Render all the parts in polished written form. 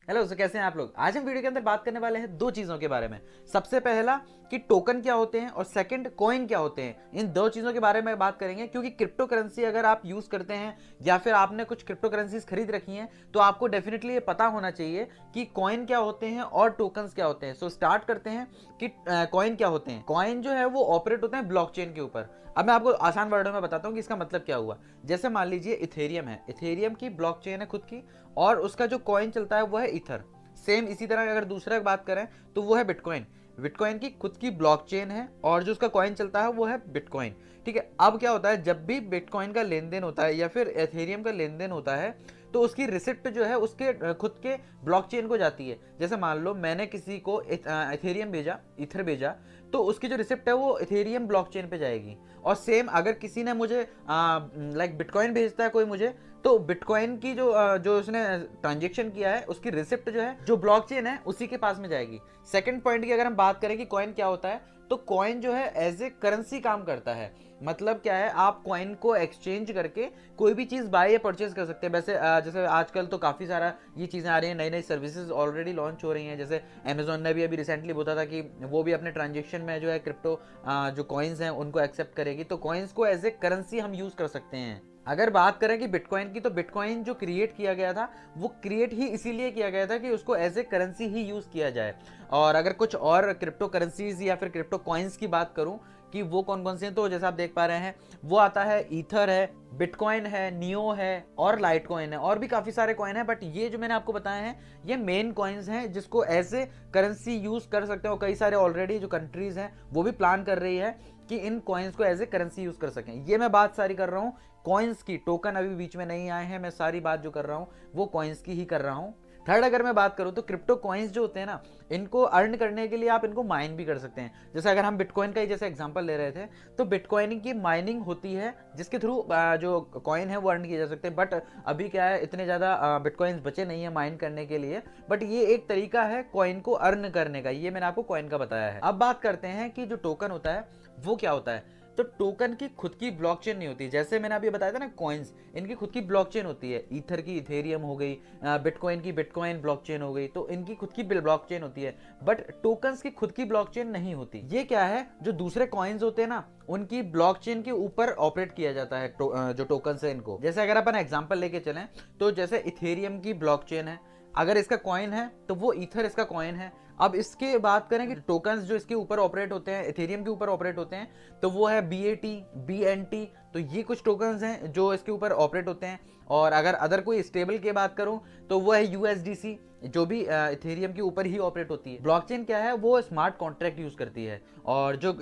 Hello, तो कैसे हैं आप लोग। आज हम वीडियो के अंदर बात करने वाले हैं दो चीजों के बारे में। सबसे पहला कि टोकन क्या होते हैं और सेकंड कॉइन क्या होते हैं। इन दो चीजों के बारे में बात करेंगे क्योंकि क्रिप्टो करेंसी अगर आप यूज करते हैं या फिर आपने कुछ क्रिप्टो करेंसीज खरीद रखी हैं तो आपको डेफिनेटली ये पता होना चाहिए कि कॉइन क्या होते हैं और टोकन्स क्या होते हैं। सो स्टार्ट करते हैं कि कॉइन क्या होते हैं। कॉइन जो है वो ऑपरेट होते हैं ब्लॉकचेन के ऊपर। अब मैं आपको आसान वर्डों में बताता हूँ कि इसका मतलब क्या हुआ। जैसे मान लीजिए इथेरियम है, इथेरियम की ब्लॉकचेन है खुद की और उसका जो कॉइन चलता है वो है ईथर। सेम इसी तरह अगर दूसरा बात करें तो वो है बिटकॉइन। बिटकॉइन की खुद की ब्लॉकचेन है और जो उसका कॉइन चलता है वो है बिटकॉइन। ठीक है, अब क्या होता है जब भी बिटकॉइन का लेन देन होता है या फिर एथेरियम का लेन देन होता है तो उसकी रिसिप्ट जो है उसके खुद के ब्लॉकचेन को जाती है। जैसे मान लो मैंने किसी को एथेरियम भेजा, ईथर भेजा, तो उसकी जो रिसिप्ट है वो इथेरियम ब्लॉकचेन पे जाएगी। और सेम अगर किसी ने मुझे लाइक बिटकॉइन भेजता है कोई मुझे, तो बिटकॉइन की जो उसने ट्रांजेक्शन किया है उसकी रिसिप्ट जो है जो ब्लॉकचेन है उसी के पास में जाएगी। सेकंड पॉइंट की अगर हम बात करें कि कॉइन क्या होता है, तो कॉइन जो है एज ए करेंसी काम करता है। मतलब क्या है, आप कॉइन को एक्सचेंज करके कोई भी चीज बाय या परचेज कर सकते हैं। वैसे जैसे आजकल तो काफी सारा ये चीजें आ रही हैं, नई नई सर्विसेज ऑलरेडी लॉन्च हो रही हैं। जैसे अमेजोन ने भी अभी रिसेंटली बोला था कि वो भी अपने ट्रांजेक्शन में जो है क्रिप्टो जो कॉइन्स हैं उनको एक्सेप्ट करेगी। तो कॉइन्स को एज ए करेंसी हम यूज कर सकते हैं। अगर बात करें कि बिटकॉइन की, तो बिटकॉइन जो क्रिएट किया गया था वो क्रिएट ही इसीलिए किया गया था कि उसको एज ए करेंसी ही यूज किया जाए। और अगर कुछ और क्रिप्टो करेंसीज या फिर क्रिप्टो कॉइन्स की बात करूं कि वो कौन कौन से हैं, तो जैसे आप देख पा रहे हैं वो आता है ईथर है, बिटकॉइन है, नियो है और लाइट कॉइन है। और भी काफी सारे कॉइन है, बट ये जो मैंने आपको बताए हैं ये मेन कॉइन्स हैं जिसको एज ए करेंसी यूज कर सकते हो। कई सारे ऑलरेडी जो कंट्रीज हैं वो भी प्लान कर रही है कि इन कॉइन्स को एज ए करेंसी यूज कर सकें। ये मैं बात सारी कर रहा हूँ कॉइन्स की, टोकन अभी बीच में नहीं आए हैं। मैं सारी बात जो कर रहा हूँ वो कॉइन्स की ही कर रहा हूँ। थर्ड अगर मैं बात करूं तो क्रिप्टो कॉइन्स जो होते हैं ना, इनको अर्न करने के लिए आप इनको माइन भी कर सकते हैं। जैसे अगर हम बिटकॉइन का ही जैसे एग्जांपल ले रहे थे, तो बिटकॉइन की माइनिंग होती है जिसके थ्रू जो कॉइन है वो अर्न किए जा सकते हैं। बट अभी क्या है, इतने ज़्यादा बिटकॉइंस बचे नहीं है माइन करने के लिए, बट ये एक तरीका है कॉइन को अर्न करने का। ये मैंने आपको कॉइन का बताया है। अब बात करते हैं कि जो टोकन होता है वो क्या होता है। तो टोकन की खुद की ब्लॉकचेन नहीं होती। जैसे मैंने अभी बताया था ना कॉइन्स, इनकी खुद की ब्लॉकचेन होती है। ईथर की इथेरियम हो गई, बिटकॉइन की बिटकॉइन ब्लॉकचेन हो गई, तो इनकी खुद की ब्लॉकचेन होती है। बट टोकन्स की खुद की ब्लॉकचेन नहीं होती। ये क्या है, जो दूसरे कॉइन्स होते हैं ना उनकी ब्लॉकचेन के ऊपर ऑपरेट किया जाता है जो टोकन्स है इनको। जैसे अगर अपन एग्जांपल लेके चलें तो जैसे इथेरियम की ब्लॉकचेन है, अगर इसका कॉइन है तो वो ईथर इसका कॉइन है। अब इसके बात करें कि टोकन्स जो इसके ऊपर ऑपरेट होते हैं, इथेरियम के ऊपर ऑपरेट होते हैं, तो वो है BAT, BNT। तो ये कुछ टोकन्स हैं जो इसके ऊपर ऑपरेट होते हैं। और अगर अदर कोई स्टेबल की बात करूं तो वो है USDC, जो भी इथेरियम के ऊपर ही ऑपरेट होती है। ब्लॉकचेन क्या है, वो स्मार्ट कॉन्ट्रैक्ट यूज करती है और जो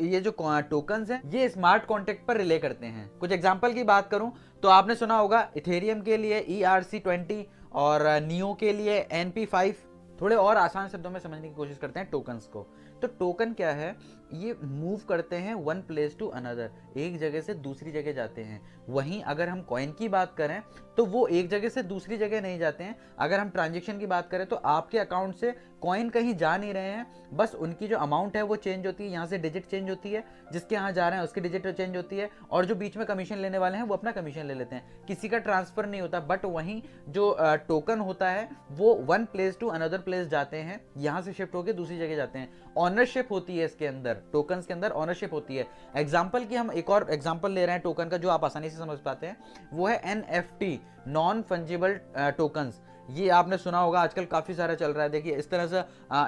टोकन्स हैं ये स्मार्ट कॉन्ट्रैक्ट पर रिले करते हैं। कुछ एग्जांपल की बात करूं तो आपने सुना होगा इथेरियम के लिए ERC20 और नियो के लिए NP5। थोड़े और आसान शब्दों में समझने की कोशिश करते हैं टोकन्स को। तो टोकन क्या है, ये मूव करते हैं वन प्लेस टू अनदर, एक जगह से दूसरी जगह जाते हैं। वहीं अगर हम कॉइन की बात करें तो वो एक जगह से दूसरी जगह नहीं जाते हैं। अगर हम ट्रांजेक्शन की बात करें तो आपके अकाउंट से कॉइन कहीं जा नहीं रहे हैं, बस उनकी जो अमाउंट है वो चेंज होती है। यहाँ से डिजिट चेंज होती है, जिसके यहाँ जा रहे हैं उसकी डिजिट चेंज होती है, और जो बीच में कमीशन लेने वाले हैं वो अपना कमीशन ले लेते हैं। किसी का ट्रांसफर नहीं होता। बट वहीं जो टोकन होता है वो one place to another place जाते हैं, यहाँ से शिफ्ट होकर दूसरी जगह जाते हैं। ऑनरशिप होती है इसके अंदर, टोकन्स के अंदर ऑनरशिप होती है। एग्जांपल की हम एक और एग्जांपल ले रहे हैं टोकन का जो आप आसानी से समझ पाते हैं, वो है NFT, नॉन फंजिबल टोकन्स। ये आपने सुना होगा, आजकल काफी सारा चल रहा है। देखिए इस तरह से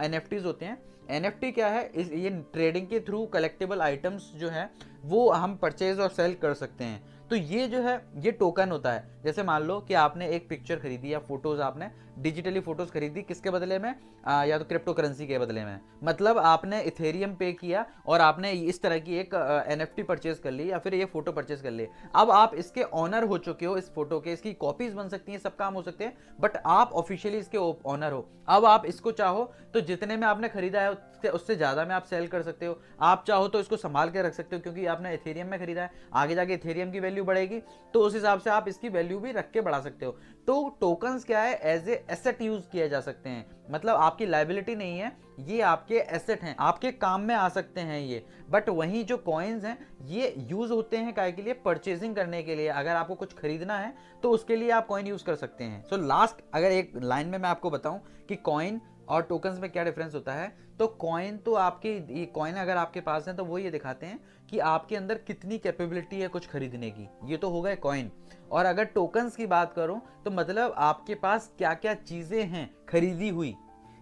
NFTs होते हैं। NFT क्या है, ये ट्रेडिंग के थ्रू कलेक्टेबल आइटम्स जो है वो हम परचेज और सेल कर सकते हैं। तो ये जो है ये टोकन होता है। जैसे मान लो कि आपने एक पिक्चर खरीदी या फोटोज, आपने डिजिटली फोटोज खरीदी, किसके बदले में, या तो क्रिप्टो करेंसी के बदले में। मतलब आपने इथेरियम पे किया और आपने इस तरह की एक NFT परचेज कर ली या फिर ये फोटो परचेज कर ली। अब आप इसके ऑनर हो चुके हो, इस फोटो के, इसकी कॉपीज बन सकती हैं, सब काम हो सकते हैं, बट आप ऑफिशियली इसके ऑनर हो। अब आप इसको चाहो तो जितने में आपने खरीदा है उससे ज्यादा में आप सेल कर सकते हो। आप चाहो तो इसको संभाल के रख सकते हो, क्योंकि आपने इथेरियम में खरीदा है, आगे जाके इथेरियम की वैल्यू बढ़ेगी तो उस हिसाब से आप इसकी वैल्यू भी रख के बढ़ा सकते हो। तो टोकन्स क्या है, एज ए एसेट यूज किए जा सकते हैं, मतलब आपकी लाइबिलिटी नहीं है, ये आपके एसेट हैं, आपके काम में आ सकते हैं ये। बट वहीं जो कॉइन्स हैं ये यूज होते हैं काय के लिए, परचेजिंग करने के लिए। अगर आपको कुछ खरीदना है तो उसके लिए आप कॉइन यूज कर सकते हैं। सो लास्ट अगर एक लाइन में मैं आपको बताऊं कि कॉइन और टोकन्स में क्या डिफरेंस होता है, तो कॉइन तो आपकी कॉइन अगर आपके पास है तो वो ये दिखाते हैं कि आपके अंदर कितनी कैपेबिलिटी है कुछ खरीदने की, ये तो हो गए कॉइन। और अगर टोकन्स की बात करूं तो मतलब आपके पास क्या क्या चीजें हैं खरीदी हुई।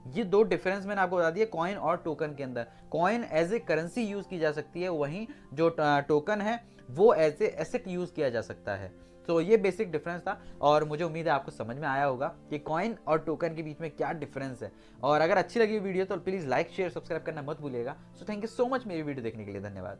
ये दो डिफरेंस मैंने आपको बता दिया कॉइन और टोकन के अंदर। Coin as a currency use की जा सकती है, वहीं जो टोकन है वो एज ए एसेट यूज किया जा सकता है। तो ये बेसिक डिफरेंस था और मुझे उम्मीद है आपको समझ में आया होगा कि कॉइन और टोकन के बीच में क्या डिफरेंस है। और अगर अच्छी लगी वीडियो तो प्लीज लाइक शेयर सब्सक्राइब करना मत भूलिएगा। So thank you so much मेरी वीडियो देखने के लिए, धन्यवाद।